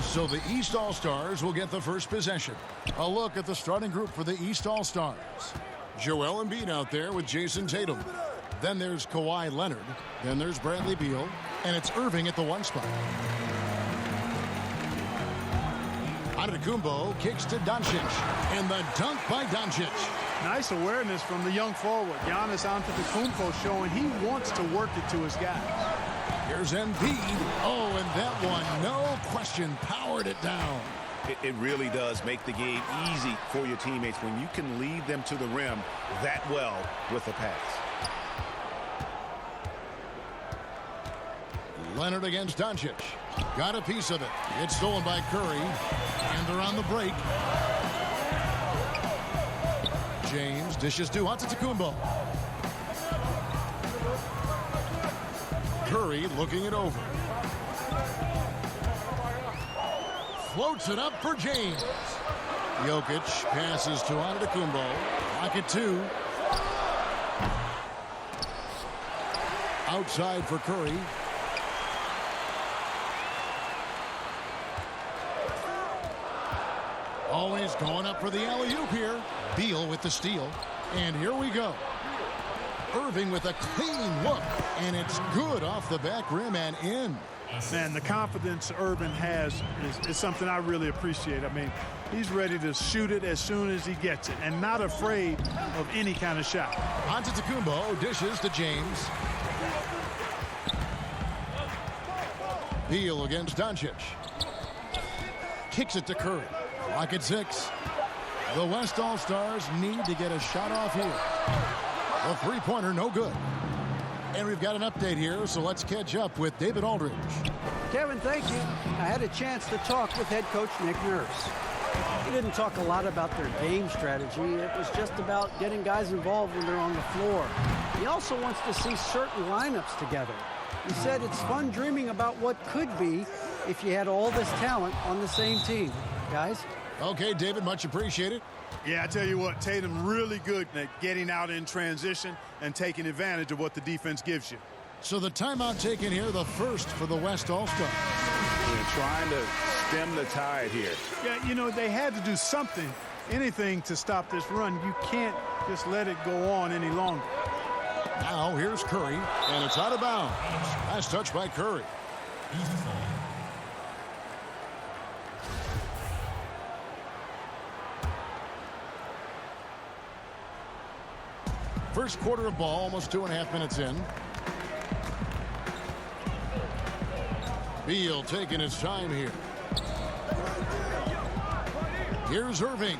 So the East All-Stars will get the first possession. A look at the starting group for the East All-Stars. Joel Embiid out there with Jason Tatum. Then there's Kawhi Leonard. Then there's Bradley Beal. And it's Irving at the 1 spot. Antetokounmpo kicks to Doncic. And the dunk by Doncic. Nice awareness from the young forward. Giannis Antetokounmpo showing he wants to work it to his guys. Here's Embiid. Oh, and that one, no question, powered it down. It really does make the game easy for your teammates when you can lead them to the rim that well with a pass. Leonard against Doncic. Got a piece of it. It's stolen by Curry. And they're on the break. James dishes to Antetokounmpo. Curry looking it over. Floats it up for James. Jokic passes to Antetokounmpo. Pocket 2. Outside for Curry. Always going up for the alley-oop here. Beal with the steal. And here we go. Irving with a clean look. And it's good off the back rim and in. Man, the confidence Irving has is something I really appreciate. I mean, he's ready to shoot it as soon as he gets it and not afraid of any kind of shot. Antetokounmpo dishes to James. Beal against Doncic. Kicks it to Curry. Clock at 6. The West All-Stars need to get a shot off here. The three-pointer, no good. And we've got an update here, so let's catch up with David Aldridge. Kevin, thank you. I had a chance to talk with head coach Nick Nurse. He didn't talk a lot about their game strategy. It was just about getting guys involved when they're on the floor. He also wants to see certain lineups together. He said it's fun dreaming about what could be if you had all this talent on the same team. Guys? Okay, David, much appreciated. Yeah, I tell you what, Tatum really good at getting out in transition and taking advantage of what the defense gives you. So the timeout taken here, the first for the West All-Stars. They're trying to stem the tide here. Yeah, you know, they had to do something, anything to stop this run. You can't just let it go on any longer. Now here's Curry, and it's out of bounds. Nice touch by Curry. First quarter of ball, almost 2.5 minutes in. Beal taking his time here. Here's Irving.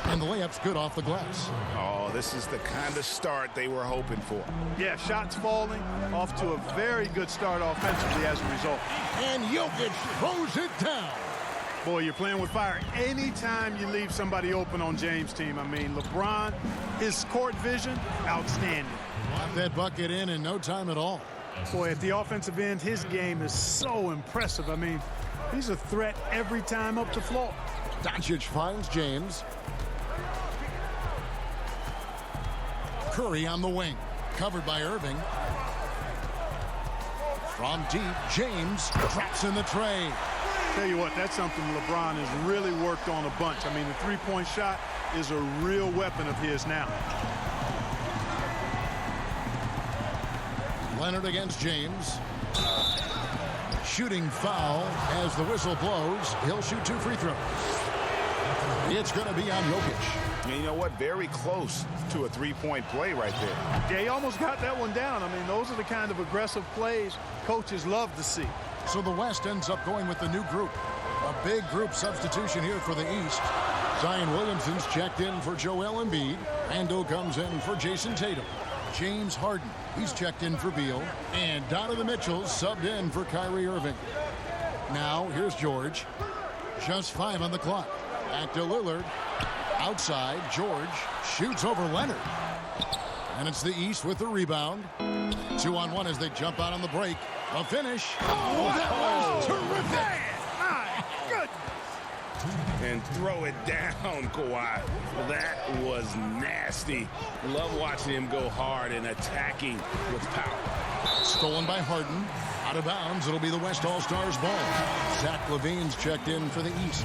And the layup's good off the glass. Oh, this is the kind of start they were hoping for. Yeah, shots falling, off to a very good start offensively as a result. And Jokic throws it down. Boy, you're playing with fire anytime you leave somebody open on James' team. I mean, LeBron, his court vision, outstanding. Got that bucket in no time at all. Boy, at the offensive end, his game is so impressive. I mean, he's a threat every time up the floor. Doncic finds James. Curry on the wing, covered by Irving. From deep, James drops in the tray. Tell you what, that's something LeBron has really worked on a bunch. I mean, the three-point shot is a real weapon of his now. Leonard against James. Shooting foul as the whistle blows. He'll shoot 2 free throws. It's going to be on Jokic. And you know what? Very close to a three-point play right there. Yeah, he almost got that one down. I mean, those are the kind of aggressive plays coaches love to see. So the West ends up going with the new group. A big group substitution here for the East. Zion Williamson's checked in for Joel Embiid. Randle comes in for Jason Tatum. James Harden, he's checked in for Beal. And Donovan Mitchell subbed in for Kyrie Irving. Now, here's George. Just 5 on the clock. Back to Lillard. Outside, George shoots over Leonard. And it's the East with the rebound. 2-on-1 as they jump out on the break. A finish. Oh, that was terrific. My goodness. And throw it down, Kawhi. That was nasty. Love watching him go hard and attacking with power. Stolen by Harden. Out of bounds, it'll be the West All-Stars ball. Zach LaVine's checked in for the East.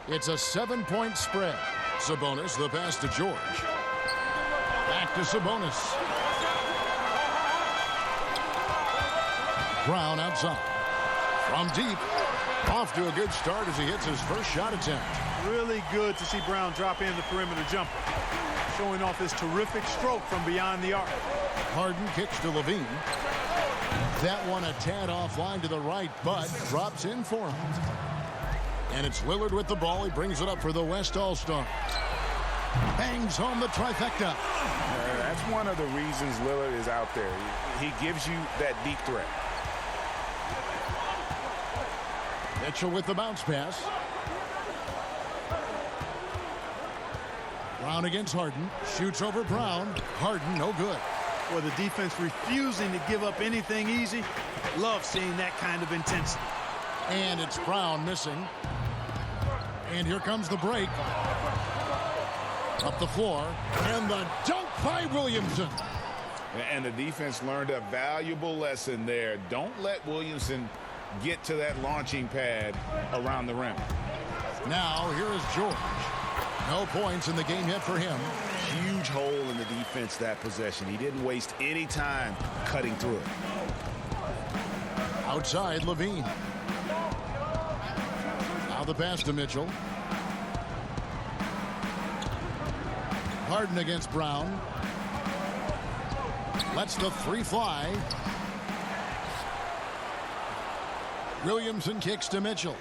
It's a 7-point spread. Sabonis, the pass to George. Back to Sabonis. Brown outside. From deep. Off to a good start as he hits his first shot attempt. Really good to see Brown drop in the perimeter jumper, showing off his terrific stroke from beyond the arc. Harden kicks to LaVine. That one a tad offline to the right, but drops in for him. And it's Lillard with the ball. He brings it up for the West All-Stars. Bangs home the trifecta. That's one of the reasons Lillard is out there. He gives you that deep threat. Mitchell with the bounce pass. Brown against Harden. Shoots over Brown. Harden, no good. Well, the defense refusing to give up anything easy. Love seeing that kind of intensity. And it's Brown missing. And here comes the break. Up the floor. And the dunk by Williamson. And the defense learned a valuable lesson there. Don't let Williamson get to that launching pad around the rim. Now, here is George. No points in the game yet for him. Huge hole in the defense that possession. He didn't waste any time cutting through it. Outside, LaVine. Now the pass to Mitchell. Harden against Brown. Lets the three fly. Williamson kicks to Mitchell.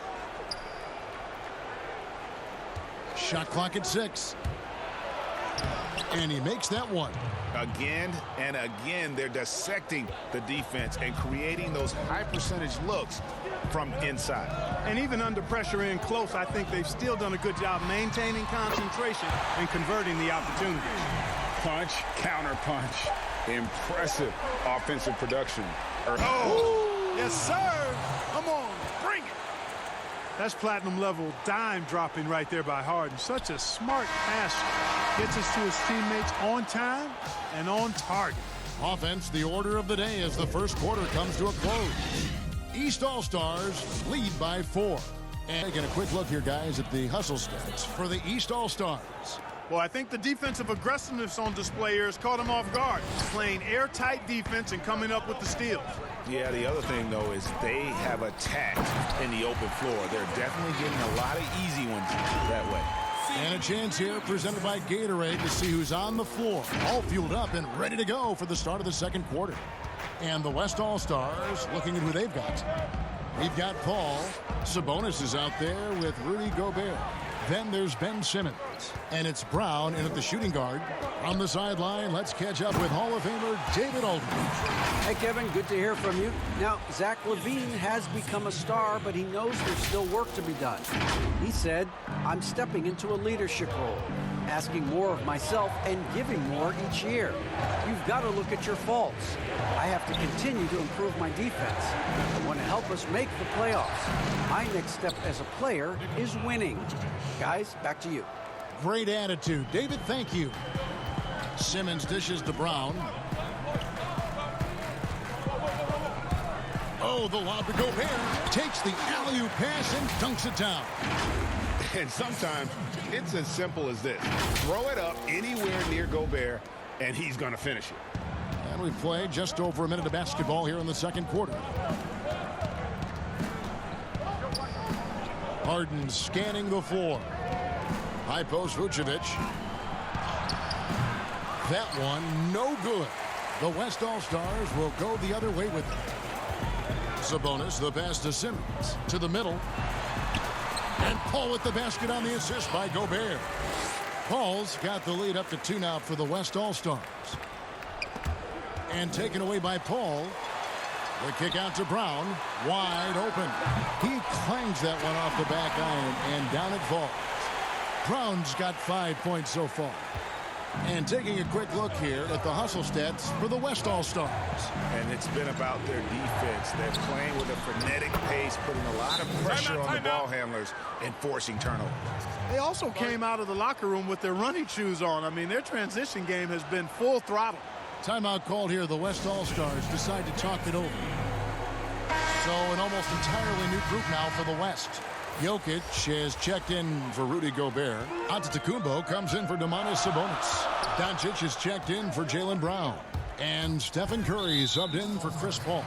Shot clock at 6. And he makes that one. Again and again, they're dissecting the defense and creating those high percentage looks from inside. And even under pressure in close, I think they've still done a good job maintaining concentration and converting the opportunities. Punch, counter punch. Impressive offensive production. Oh, yes, sir. Come on, bring it. That's platinum level dime dropping right there by Harden. Such a smart passer. Gets us to his teammates on time and on target. Offense, the order of the day as the first quarter comes to a close. East All-Stars lead by 4. And taking a quick look here, guys, at the hustle stats for the East All-Stars. Well, I think the defensive aggressiveness on display here has caught them off guard. Playing airtight defense and coming up with the steals. Yeah, the other thing, though, is they have attacked in the open floor. They're definitely getting a lot of easy ones that way. And a chance here presented by Gatorade to see who's on the floor. All fueled up and ready to go for the start of the second quarter. And the West All-Stars looking at who they've got. We've got Paul. Sabonis is out there with Rudy Gobert. Then there's Ben Simmons. And it's Brown in at the shooting guard. On the sideline, let's catch up with Hall of Famer David Aldridge. Hey, Kevin, good to hear from you. Now, Zach LaVine has become a star, but he knows there's still work to be done. He said, I'm stepping into a leadership role, asking more of myself and giving more each year. You've got to look at your faults. I have to continue to improve my defense. I want to help us make the playoffs. My next step as a player is winning. Guys, back to you. Great attitude. David, thank you. Simmons dishes to Brown. Oh, the lob to Gobert. Takes the alley-oop pass and dunks it down. And sometimes it's as simple as this. Throw it up anywhere near Gobert, and he's going to finish it. And we've played just over a minute of basketball here in the second quarter. Harden scanning the floor. High post Vucevic. That one, no good. The West All-Stars will go the other way with it. Sabonis, the pass to Simmons. To the middle. And Paul with the basket on the assist by Gobert. Paul's got the lead up to 2 now for the West All-Stars. And taken away by Paul. The kick out to Brown. Wide open. He clangs that one off the back iron, and down it falls. Brown's got 5 points so far. And taking a quick look here at the hustle stats for the West All-Stars. And it's been about their defense. They're playing with a frenetic pace, putting a lot of pressure on the ball handlers and forcing turnovers. They also came out of the locker room with their running shoes on. I mean, their transition game has been full throttle. Timeout called here. The West All-Stars decide to talk it over. So an almost entirely new group now for the West. Jokic has checked in for Rudy Gobert. Antetokounmpo comes in for Domantas Sabonis. Doncic has checked in for Jaylen Brown. And Stephen Curry subbed in for Chris Paul.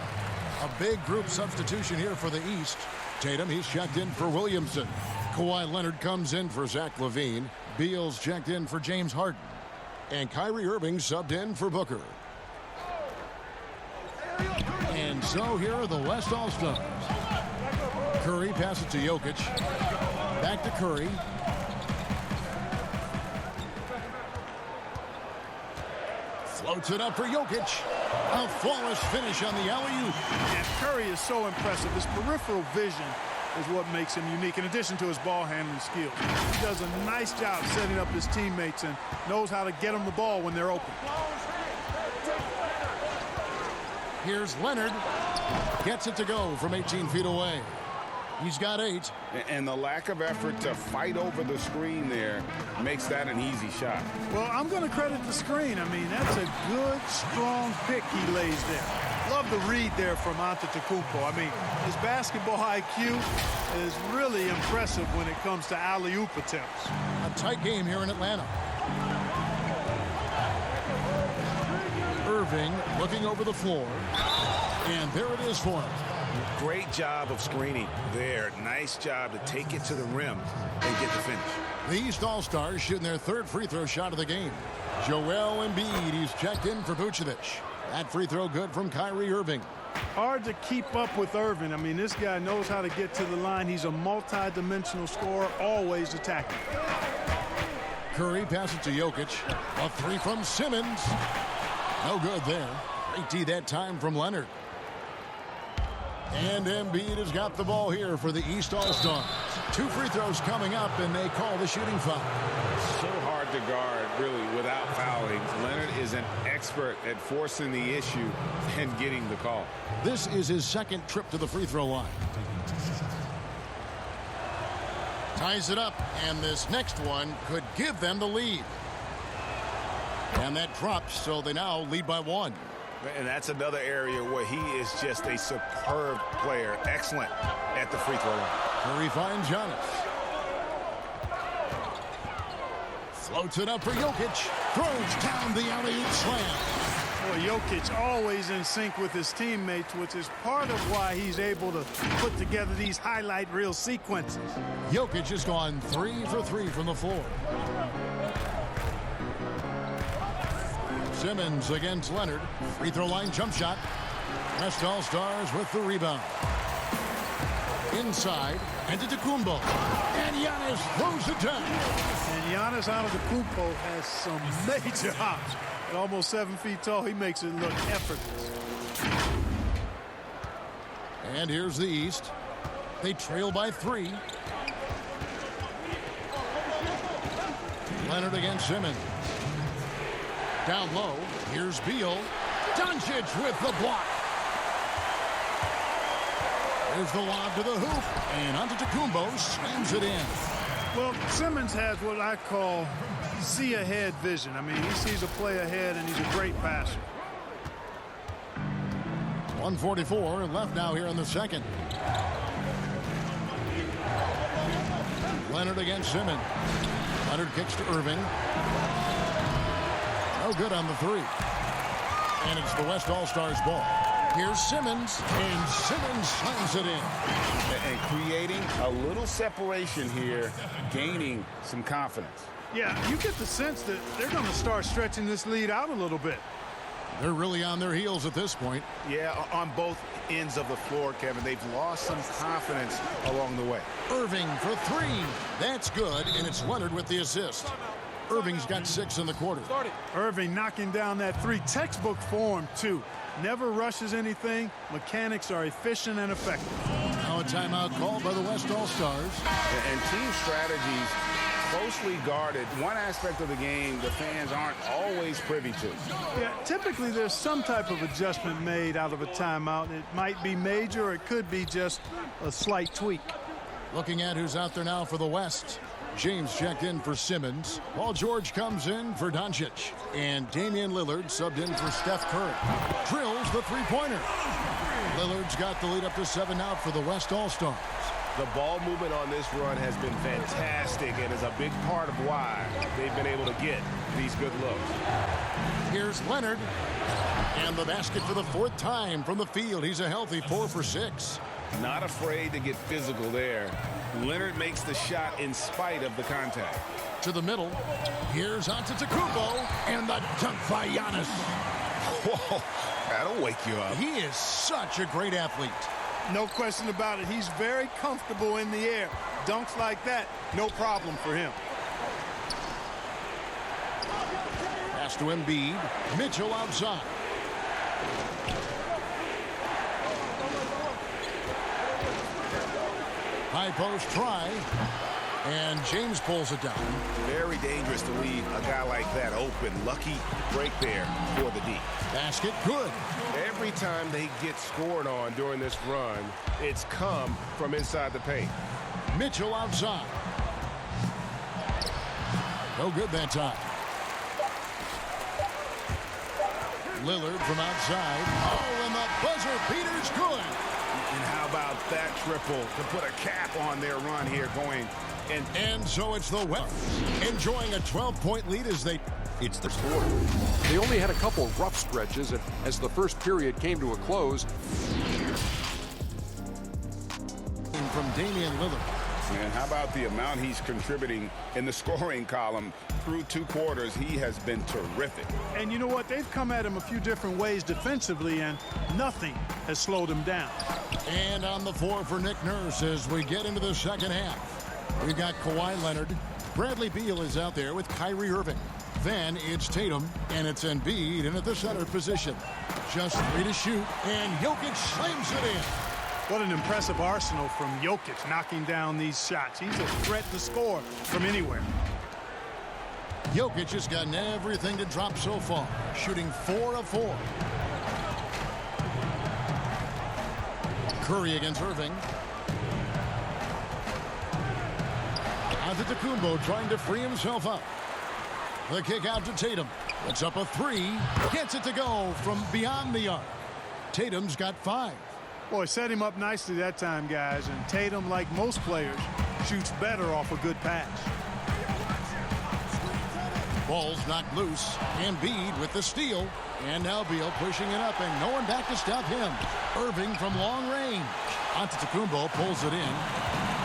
A big group substitution here for the East. Tatum, he's checked in for Williamson. Kawhi Leonard comes in for Zach LaVine. Beal's checked in for James Harden. And Kyrie Irving subbed in for Booker. And so here are the West All-Stars. Curry passes to Jokic. Back to Curry. Floats it up for Jokic. A flawless finish on the alley-oop. And Curry is so impressive. His peripheral vision is what makes him unique, in addition to his ball handling skills. He does a nice job setting up his teammates and knows how to get them the ball when they're open. Here's Leonard. Gets it to go from 18 feet away. He's got 8. And the lack of effort to fight over the screen there makes that an easy shot. Well, I'm going to credit the screen. I mean, that's a good, strong pick he lays there. Love the read there from Antetokounmpo. I mean, his basketball IQ is really impressive when it comes to alley-oop attempts. A tight game here in Atlanta. Irving looking over the floor. And there it is for him. Great job of screening there. Nice job to take it to the rim and get the finish. The East All-Stars shooting their 3rd free throw shot of the game. Joel Embiid, he's checked in for Vucevic. That free throw good from Kyrie Irving. Hard to keep up with Irving. I mean, this guy knows how to get to the line. He's a multi-dimensional scorer, always attacking. Curry passes to Jokic. A 3 from Simmons. No good there. Great D that time from Leonard. And Embiid has got the ball here for the East All-Stars. 2 free throws coming up, and they call the shooting foul. So hard to guard, really, without fouling. Leonard is an expert at forcing the issue and getting the call. This is his 2nd trip to the free throw line. Ties it up, and this next one could give them the lead. And that drops, so they now lead by 1. And that's another area where he is just a superb player. Excellent at the free throw line. Curry finds Giannis. Floats it up for Jokic. Throws down the alley-oop slam. Boy, Jokic always in sync with his teammates, which is part of why he's able to put together these highlight reel sequences. Jokic has gone 3 for 3 from the floor. Simmons against Leonard. Free throw line jump shot. West All-Stars with the rebound. Inside, Antetokounmpo. And Giannis throws it down. And Giannis Antetokounmpo has some major hops. At almost 7 feet tall, he makes it look effortless. And here's the East. They trail by 3. Leonard against Simmons. Down low, here's Beal. Doncic with the block. There's the lob to the hoop, and Antetokounmpo slams it in. Well, Simmons has what I call see-ahead vision. I mean, he sees a play ahead, and he's a great passer. 1:44 left now here in the second. Leonard against Simmons. Leonard kicks to Irving. No good on the 3. And it's the West All-Stars ball. Here's Simmons, and Simmons slams it in. And creating a little separation here, gaining some confidence. Yeah, you get the sense that they're going to start stretching this lead out a little bit. They're really on their heels at this point. Yeah, on both ends of the floor, Kevin. They've lost some confidence along the way. Irving for 3. That's good, and it's Leonard with the assist. Irving's got 6 in the quarter. Irving knocking down that 3. Textbook form, too. Never rushes anything. Mechanics are efficient and effective. Now a timeout called by the West All-Stars. And team strategies closely guarded. One aspect of the game the fans aren't always privy to. Yeah, typically there's some type of adjustment made out of a timeout. It might be major, or it could be just a slight tweak. Looking at who's out there now for the West. James checked in for Simmons. Paul George comes in for Doncic. And Damian Lillard subbed in for Steph Curry. Drills the three-pointer. Lillard's got the lead up to 7 now for the West All-Stars. The ball movement on this run has been fantastic and is a big part of why they've been able to get these good looks. Here's Leonard. And the basket for the 4th time from the field. He's a healthy 4 for 6. Not afraid to get physical there. Leonard makes the shot in spite of the contact. To the middle. Here's Antetokounmpo. And the dunk by Giannis. Whoa, that'll wake you up. He is such a great athlete. No question about it. He's very comfortable in the air. Dunks like that, no problem for him. Pass to Embiid. Mitchell outside. High post try. And James pulls it down. Very dangerous to leave a guy like that open. Lucky break there for the D. Basket good. Every time they get scored on during this run, it's come from inside the paint. Mitchell outside. No good that time. Lillard from outside. Oh, and the buzzer beater's good. And how about that triple to put a cap on their run here going. And so it's the West enjoying a 12-point lead as they... It's the score. They only had a couple rough stretches as the first period came to a close. From Damian Lillard. And how about the amount he's contributing in the scoring column through 2 quarters? He has been terrific. And you know what? They've come at him a few different ways defensively, and nothing has slowed him down. And on the floor for Nick Nurse as we get into the second half. We've got Kawhi Leonard. Bradley Beal is out there with Kyrie Irving. Then it's Tatum, and it's Embiid in at the center position. Just 3 to shoot, and Jokic slams it in. What an impressive arsenal from Jokic knocking down these shots. He's a threat to score from anywhere. Jokic has gotten everything to drop so far, shooting 4 of 4. Curry against Irving. Antetokounmpo trying to free himself up. The kick out to Tatum. It's up a 3. Gets it to go from beyond the arc. Tatum's got 5. Boy, set him up nicely that time, guys. And Tatum, like most players, shoots better off a good pass. Ball's knocked loose. Embiid with the steal. And now Beal pushing it up, and no one back to stop him. Irving from long range. Antetokounmpo pulls it in.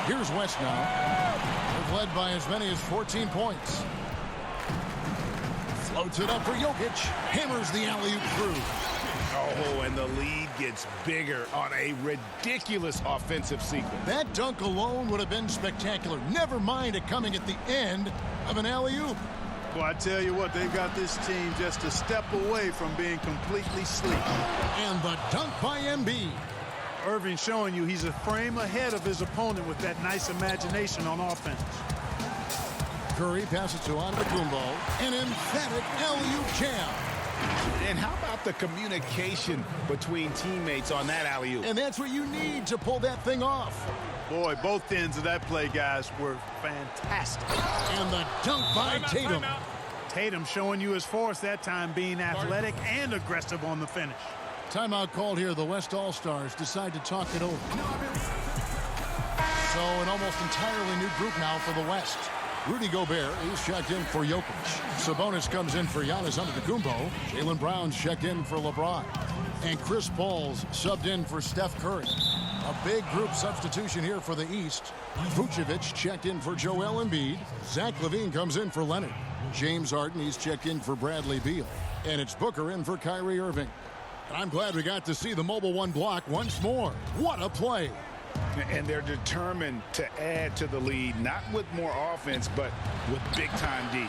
Here's West now. They've led by as many as 14 points. Floats it up for Jokic. Hammers the alley-oop through. Oh, and the lead gets bigger on a ridiculous offensive sequence. That dunk alone would have been spectacular. Never mind it coming at the end of an alley-oop. Well, I tell you what, they've got this team just a step away from being completely sleep. And the dunk by Embiid. Irving showing you he's a frame ahead of his opponent with that nice imagination on offense. Curry passes to Antetokounmpo. An emphatic alley-oop jam. And how about the communication between teammates on that alley-oop? And that's what you need to pull that thing off. Boy, both ends of that play, guys, were fantastic. And the dunk by Tatum. Tatum showing you his force that time, being athletic and aggressive on the finish. Timeout called here. The West All-Stars decide to talk it over. So an almost entirely new group now for the West. Rudy Gobert, he's checked in for Jokic. Sabonis comes in for Giannis Antetokounmpo. Jaylen Brown's checked in for LeBron. And Chris Paul's subbed in for Steph Curry. A big group substitution here for the East. Vucevic checked in for Joel Embiid. Zach LaVine comes in for Leonard. James Harden, he's checked in for Bradley Beal. And it's Booker in for Kyrie Irving. And I'm glad we got to see the Mobile One block once more. What a play. And they're determined to add to the lead, not with more offense, but with big-time D.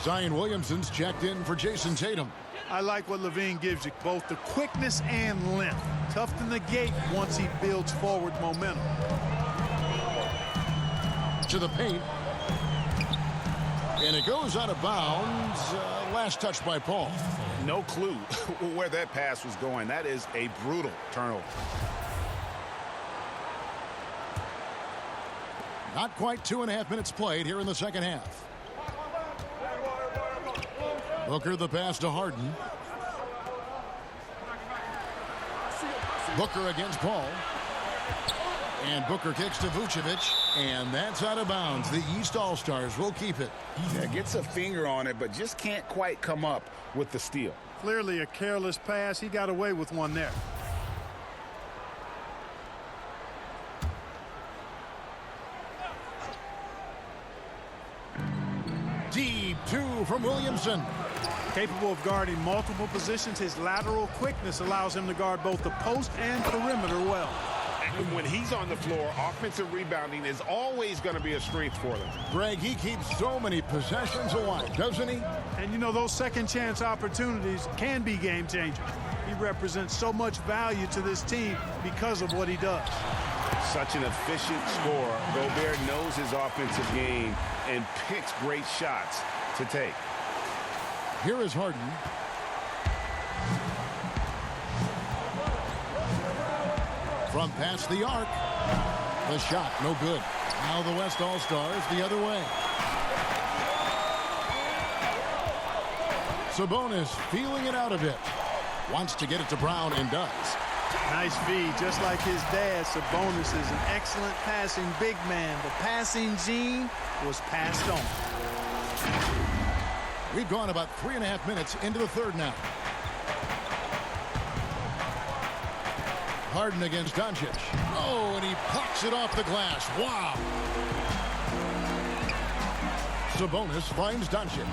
Zion Williamson's checked in for Jason Tatum. I like what LaVine gives you, both the quickness and length. Tough to negate once he builds forward momentum. To the paint. And it goes out of bounds. Last touch by Paul. No clue where that pass was going. That is a brutal turnover. Not quite 2.5 minutes played here in the second half. Booker the pass to Harden. Booker against Paul. And Booker kicks to Vucevic. And that's out of bounds. The East All-Stars will keep it. Yeah, gets a finger on it, but just can't quite come up with the steal. Clearly a careless pass. He got away with one there. Deep two from Williamson. Capable of guarding multiple positions, his lateral quickness allows him to guard both the post and perimeter well. And when he's on the floor, offensive rebounding is always going to be a strength for them. Greg, he keeps so many possessions alive, doesn't he? And you know, those second chance opportunities can be game changers. He represents so much value to this team because of what he does. Such an efficient scorer. Gobert knows his offensive game and picks great shots to take. Here is Harden. From past the arc. The shot, no good. Now the West All-Stars the other way. Sabonis feeling it out a bit. Wants to get it to Brown and does. Nice feed, just like his dad. Sabonis is an excellent passing big man. The passing gene was passed on. We've gone about 3.5 minutes into the third now. Harden against Doncic. Oh, and he plucks it off the glass. Wow. Sabonis finds Doncic.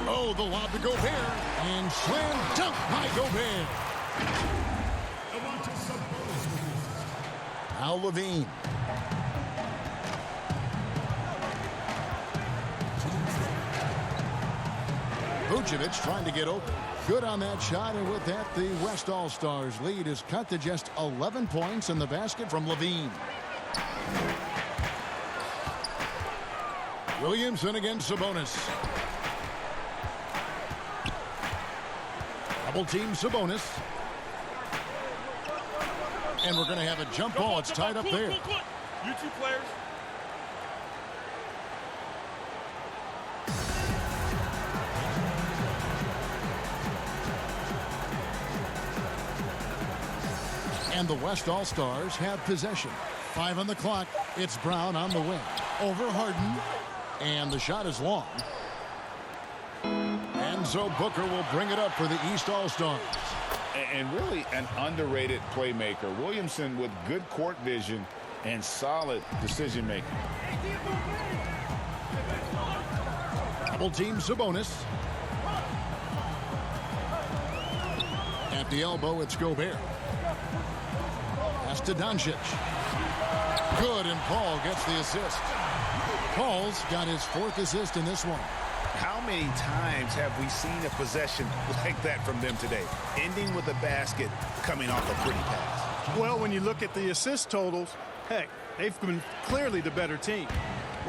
Oh, the lob to Gobert. And slam dunk by Gobert. Now Levine. Vucevic trying to get open. Good on that shot, and with that, the West All-Stars lead is cut to just 11 points in the basket from Levine. Williamson against Sabonis. Double team Sabonis. And we're going to have a jump ball. It's tied up there. You two players. And the West All-Stars have possession. 5 on the clock. It's Brown on the wing. Over Harden. And the shot is long. And so Booker will bring it up for the East All-Stars. And really an underrated playmaker. Williamson with good court vision and solid decision-making. Double team Sabonis. At the elbow, it's Gobert. Pass to Doncic. Good, and Paul gets the assist. Paul's got his 4th assist in this one. How many times have we seen a possession like that from them today? Ending with a basket, coming off a pretty pass. Well, when you look at the assist totals, heck, they've been clearly the better team.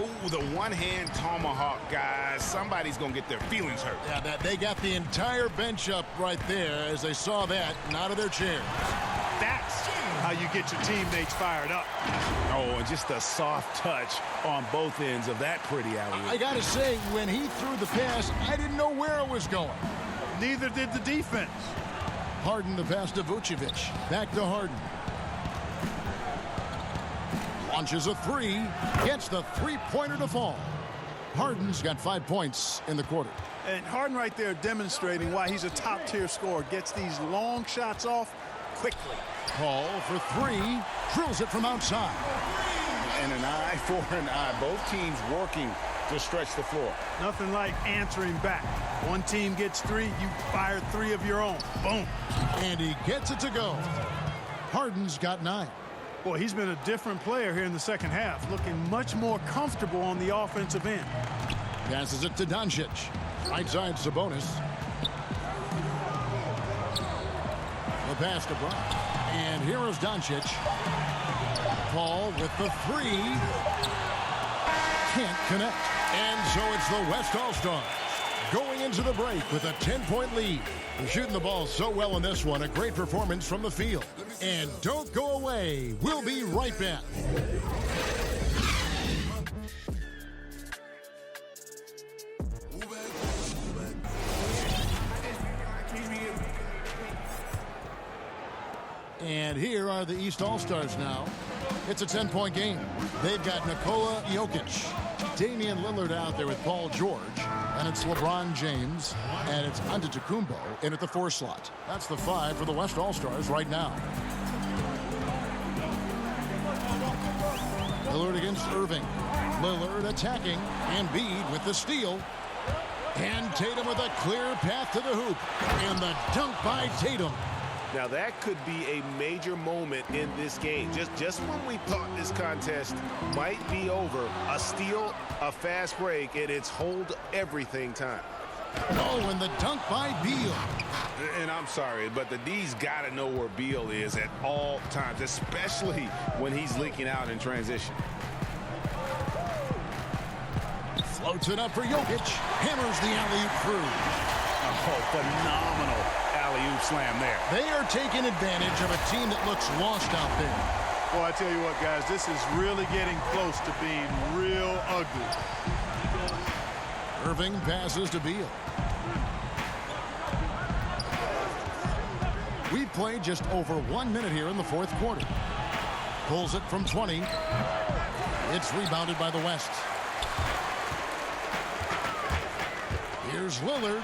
Ooh, the one-hand tomahawk, guys. Somebody's going to get their feelings hurt. Yeah, they got the entire bench up right there as they saw that and out of their chairs. That's how you get your teammates fired up. Oh, and just a soft touch on both ends of that pretty alley-oop. I got to say, when he threw the pass, I didn't know where it was going. Neither did the defense. Harden the pass to Vucevic. Back to Harden. Launches a 3. Gets the three-pointer to fall. Harden's got 5 points in the quarter. And Harden right there demonstrating why he's a top-tier scorer. Gets these long shots off quickly. Paul for 3. Drills it from outside. And an eye for an eye. Both teams working to stretch the floor. Nothing like answering back. One team gets 3, you fire 3 of your own. Boom. And he gets it to go. Harden's got 9. Boy, he's been a different player here in the second half, looking much more comfortable on the offensive end. Passes it to Doncic. Right side Sabonis. The pass to Brown. And here is Doncic. Paul with the 3. Can't connect. And so it's the West All-Stars going into the break with a 10-point lead. They're shooting the ball so well in this one. A great performance from the field. And don't go away. We'll be right back. And here are the East All-Stars now. It's a 10-point game. They've got Nikola Jokic, Damian Lillard out there with Paul George, and it's LeBron James, and it's Antetokounmpo in at the 4 slot. That's the 5 for the West All-Stars right now. Lillard against Irving. Lillard attacking. Embiid with the steal. And Tatum with a clear path to the hoop. And the dunk by Tatum. Now that could be a major moment in this game. Just when we thought this contest might be over, a steal, a fast break, and it's hold everything time. Oh, and the dunk by Beal. And I'm sorry, but the D's got to know where Beal is at all times, especially when he's leaking out in transition. Floats it up for Jokic. Hammers the alley-oop through. Oh, phenomenal alley-oop slam there. They are taking advantage of a team that looks lost out there. Well, I tell you what, guys, this is really getting close to being real ugly. Irving passes to Beal. We played just over 1 minute here in the 4th quarter. Pulls it from 20. It's rebounded by the West. Here's Lillard.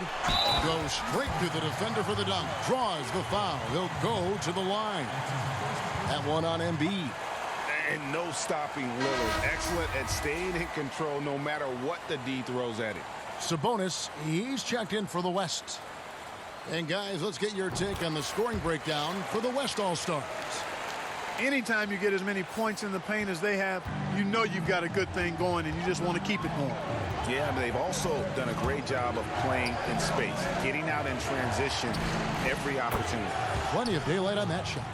Goes straight to the defender for the dunk. Draws the foul. He'll go to the line. That one on Embiid. And no stopping Lillard. Excellent at staying in control no matter what the D throws at him. Sabonis, he's checked in for the West. And guys, let's get your take on the scoring breakdown for the West All-Stars. Anytime you get as many points in the paint as they have, you know you've got a good thing going and you just want to keep it going. Yeah, they've also done a great job of playing in space, getting out in transition every opportunity. Plenty of daylight on that shot.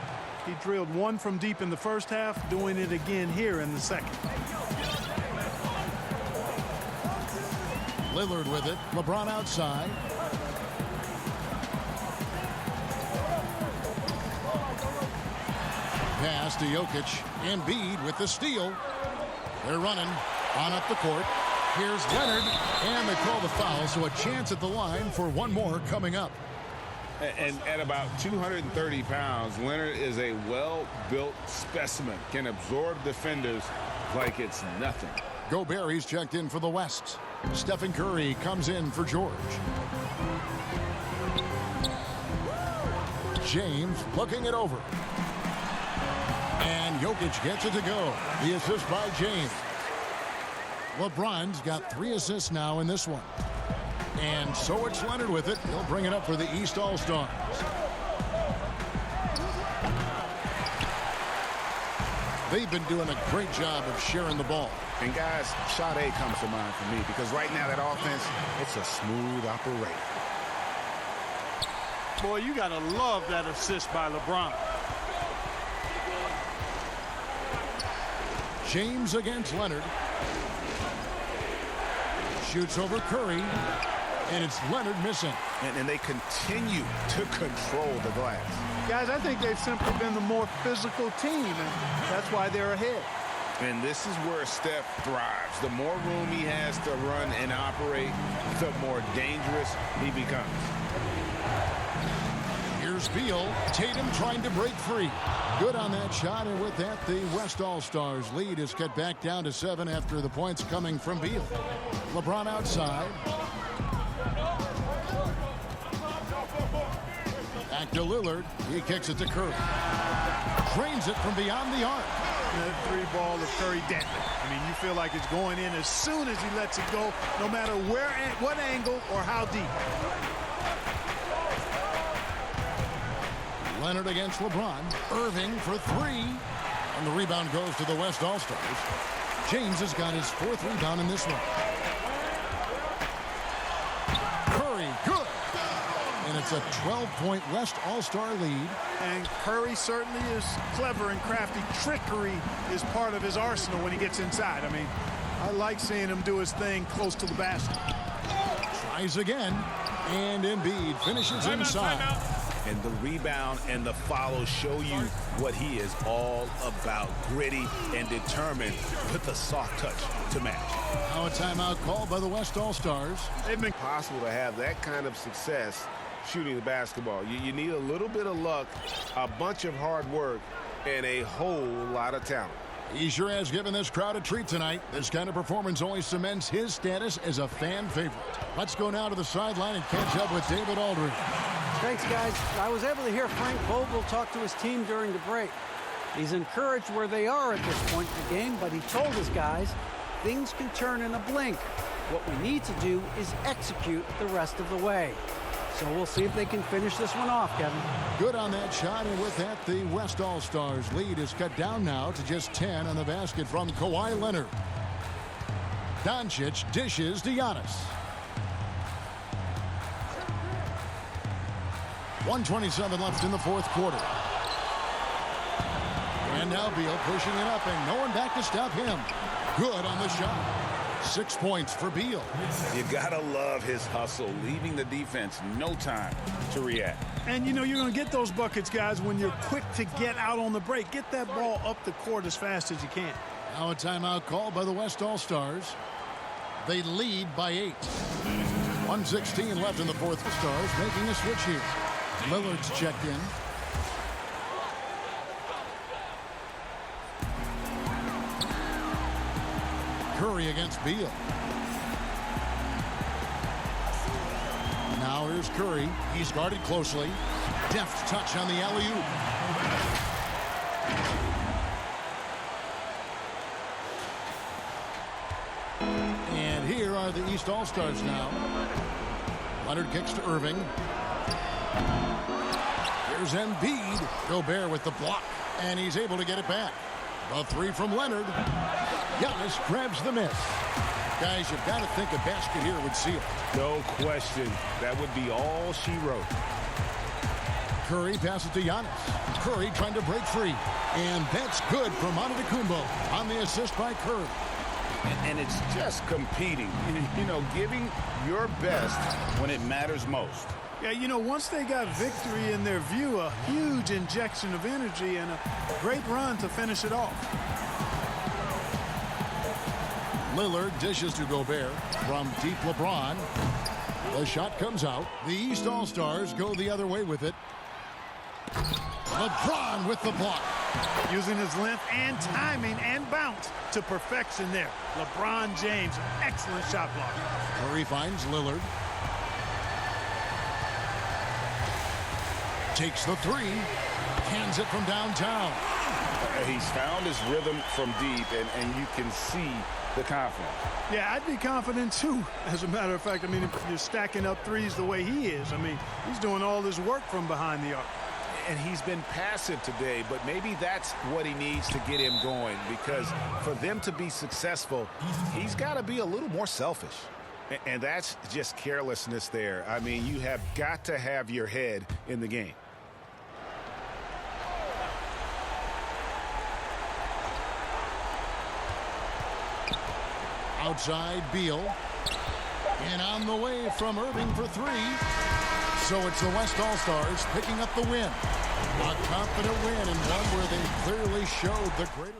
He drilled one from deep in the first half, doing it again here in the second. Lillard with it. LeBron outside. Pass to Jokic. Embiid with the steal. They're running on up the court. Here's Leonard, and they call the foul, so a chance at the line for one more coming up. And at about 230 pounds, Leonard is a well-built specimen, can absorb defenders like it's nothing. Gobert, he's checked in for the West. Stephen Curry comes in for George. James looking it over. And Jokic gets it to go. The assist by James. LeBron's got 3 assists now in this one. And so it's Leonard with it. He'll bring it up for the East All-Stars. They've been doing a great job of sharing the ball. And guys, shot A comes to mind for me because right now that offense, it's a smooth operation. Boy, you got to love that assist by LeBron. James against Leonard. Shoots over Curry. And it's Leonard missing. And they continue to control the glass. Guys, I think they've simply been the more physical team, and that's why they're ahead. And this is where Steph thrives. The more room he has to run and operate, the more dangerous he becomes. Here's Beal. Tatum trying to break free. Good on that shot, and with that, the West All-Stars lead is cut back down to 7 after the points coming from Beal. LeBron outside. Back to Lillard. He kicks it to Curry. Drains it from beyond the arc. That 3 ball of Curry deadly. I mean, you feel like it's going in as soon as he lets it go, no matter where, what angle, or how deep. Leonard against LeBron. Irving for 3. And the rebound goes to the West All-Stars. James has got his 4th rebound in this one. Curry, good. And it's a 12-point West All-Star lead. And Curry certainly is clever and crafty. Trickery is part of his arsenal when he gets inside. I mean, I like seeing him do his thing close to the basket. Tries again. And Embiid finishes inside. And the rebound and the follow show you what he is all about. Gritty and determined with a soft touch to match. Now a timeout called by the West All-Stars. It's impossible to have that kind of success shooting the basketball. You need a little bit of luck, a bunch of hard work, and a whole lot of talent. He sure has given this crowd a treat tonight. This kind of performance only cements his status as a fan favorite. Let's go now to the sideline and catch up with David Aldridge. Thanks, guys. I was able to hear Frank Vogel talk to his team during the break. He's encouraged where they are at this point in the game, but he told his guys things can turn in a blink. What we need to do is execute the rest of the way. So we'll see if they can finish this one off, Kevin. Good on that shot, and with that, the West All-Stars lead is cut down now to just 10 on the basket from Kawhi Leonard. Doncic dishes to Giannis. 1:27 left in the fourth quarter. And now Beal pushing it up, and no one back to stop him. Good on the shot. 6 points for Beal. You gotta love his hustle, leaving the defense no time to react. And, you know, you're going to get those buckets, guys, when you're quick to get out on the break. Get that ball up the court as fast as you can. Now a timeout called by the West All-Stars. They lead by 8. 1:16 left in the fourth. Stars making a switch here. Lillard's checked in. Curry against Beal. Now here's Curry. He's guarded closely. Deft touch on the alley-oop. And here are the East All-Stars now. Leonard kicks to Irving. Here's Embiid. Gobert with the block. And he's able to get it back. A three from Leonard. Giannis grabs the miss. Guys, you've got to think a basket here would seal. No question. That would be all she wrote. Curry passes to Giannis. Curry trying to break free. And that's good from Antetokounmpo on the assist by Curry. And it's just competing, you know, giving your best when it matters most. Yeah, you know, once they got victory in their view, a huge injection of energy and a great run to finish it off. Lillard dishes to Gobert from deep. LeBron. The shot comes out. The East All-Stars go the other way with it. LeBron with the block. Using his length and timing and bounce to perfection there. LeBron James, excellent shot block. Curry finds Lillard. Takes the three. Hands it from downtown. He's found his rhythm from deep, and you can see the confidence. Yeah, I'd be confident too. As a matter of fact, I mean, if you're stacking up threes the way he is, I mean, he's doing all this work from behind the arc. And he's been passive today, but maybe that's what he needs to get him going, because for them to be successful, he's got to be a little more selfish. And that's just carelessness there. I mean, you have got to have your head in the game. Outside Beal. And on the way from Irving for three. So it's the West All-Stars picking up the win. A confident win and one where they clearly showed the greater